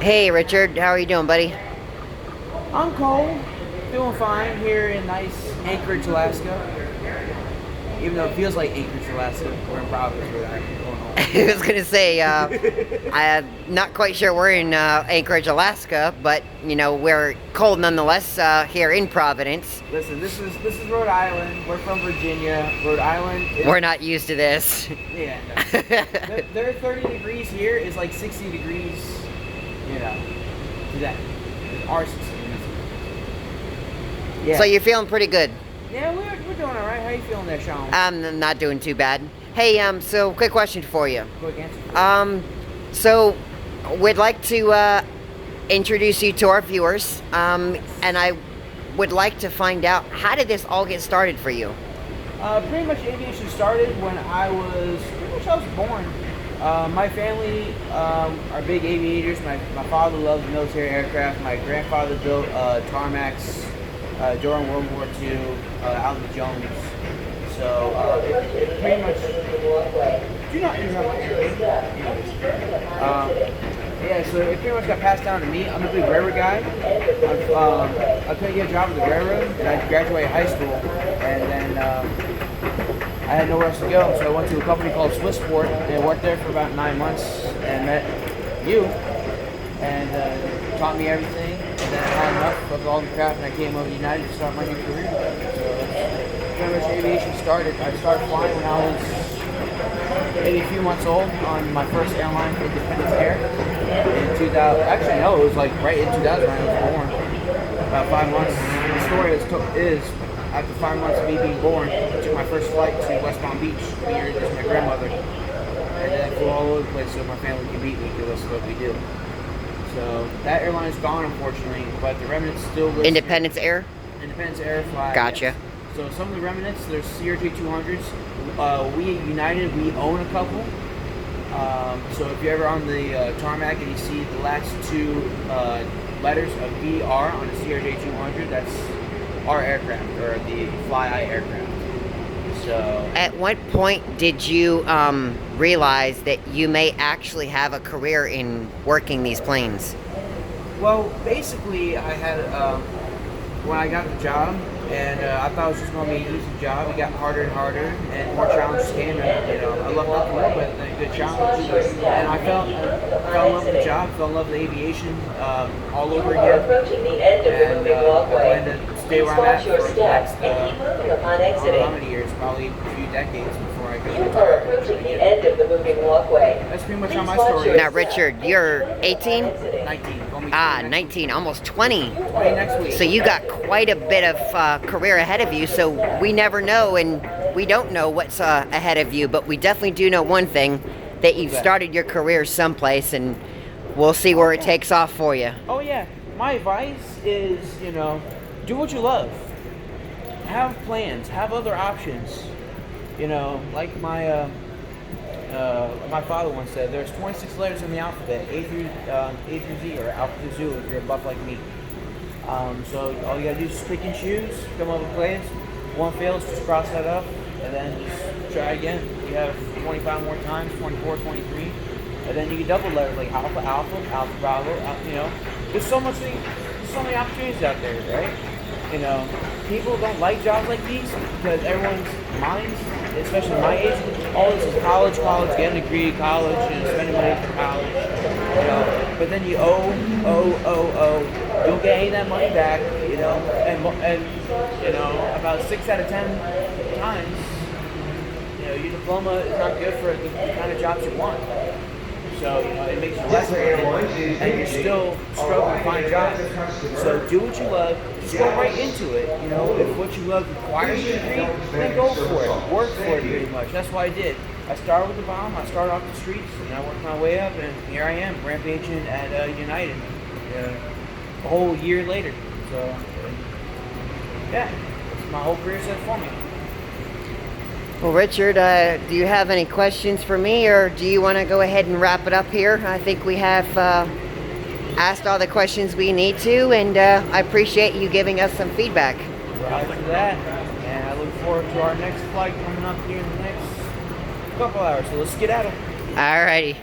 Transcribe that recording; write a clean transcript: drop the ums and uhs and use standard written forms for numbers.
Hey Richard, how are you doing, buddy? I'm cold, doing fine here in nice Anchorage, Alaska. Even though it feels like Anchorage, Alaska, we're in Providence with that going I was gonna say, I'm not quite sure we're in Anchorage, Alaska, but you know we're cold nonetheless here in Providence. Listen, this is Rhode Island. We're from Virginia. Rhode Island. We're not used to this. Yeah, no. Their 30 degrees here is like 60 degrees, you know, to that. Our 60 degrees. Yeah. So you're feeling pretty good. Yeah, we're doing all right. How you feeling there, Sean? I'm not doing too bad. Hey, so quick question for you. Quick answer. So we'd like to introduce you to our viewers, and I would like to find out, how did this all get started for you? Pretty much aviation started when I was born. My family are big aviators. My father loved military aircraft. My grandfather built tarmacs during World War II out in the Jones. So it pretty much. Do not interrupt me. Yeah, so it pretty much got passed down to me. I'm a big railroad guy. I couldn't get a job at the railroad, and I graduated high school, and then I had nowhere else to go. So I went to a company called Swissport, and I worked there for about 9 months, and met you, and taught me everything. And then I had enough of all the crap, and I came over to United to start my new career. So that's pretty much aviation started. I started flying when I was maybe a few months old on my first airline, Independence Air, in 2000. Actually, no, it was like right in 2000 when I was born. About 5 months. The story is after 5 months of me being born, I took my first flight to West Palm Beach to be introduced to my grandmother, and then I flew all over the place so my family could meet me because that's what we do. So that airline is gone, unfortunately, but the remnants still live. Independence Air? Independence Air fly. Gotcha. Yes. So some of the remnants, there's CRJ-200s. We at United, we own a couple. So if you're ever on the tarmac and you see the last two letters of BR on a CRJ-200, that's our aircraft, or the Fly-Eye aircraft. So At what point did you realize that you may actually have a career in working these planes? well, basically, I had when I got the job, and I thought it was just going to be an easy job. It got harder and harder, and more challenges came. And I love nothing more but a good challenge. And I fell in love with the job, fell in love with aviation all over again. And I plan to stay where I'm at for the next I don't know how many years, probably a few decades before I go retire. That's pretty much how my story is. Now, Richard, you're 18? 19. 19, almost 20. 20 next week. So you got quite a bit of career ahead of you. So we never know, and we don't know what's ahead of you, but we definitely do know one thing, that you've started your career someplace, and we'll see where it takes off for you. Oh yeah, my advice is, do what you love. Have plans, have other options. Like my father once said, there's 26 letters in the alphabet, A through Z, or Alpha through Zulu if you're a buff like me. So all you gotta do is just pick and choose, come up with plans. One fails, just cross that up, and then just try again. You have 25 more times, 24, 23, and then you can double letter, like Alpha, Bravo, There's so many opportunities out there, right? People don't like jobs like these because everyone's minds, especially my age, all this is college, get a degree, college, spending money for college, But then you owe. You'll get any of that money back, and about 6 out of 10 times, your diploma is not good for the kind of jobs you want. So, it makes you less creative, and you're still struggling to find jobs. So do what you love, just go right into it. If what you love requires a degree, then go for it. Work for it pretty much. That's what I did. I started with the bomb, I started off the streets, and I worked my way up, and here I am, ramp agent at United, a whole year later. So, yeah, that's my whole career set for me. Well, Richard, do you have any questions for me, or do you want to go ahead and wrap it up here? I think we have asked all the questions we need to, and I appreciate you giving us some feedback. Right to that, and I look forward to our next flight coming up here in the next couple hours. So let's get at it. All righty.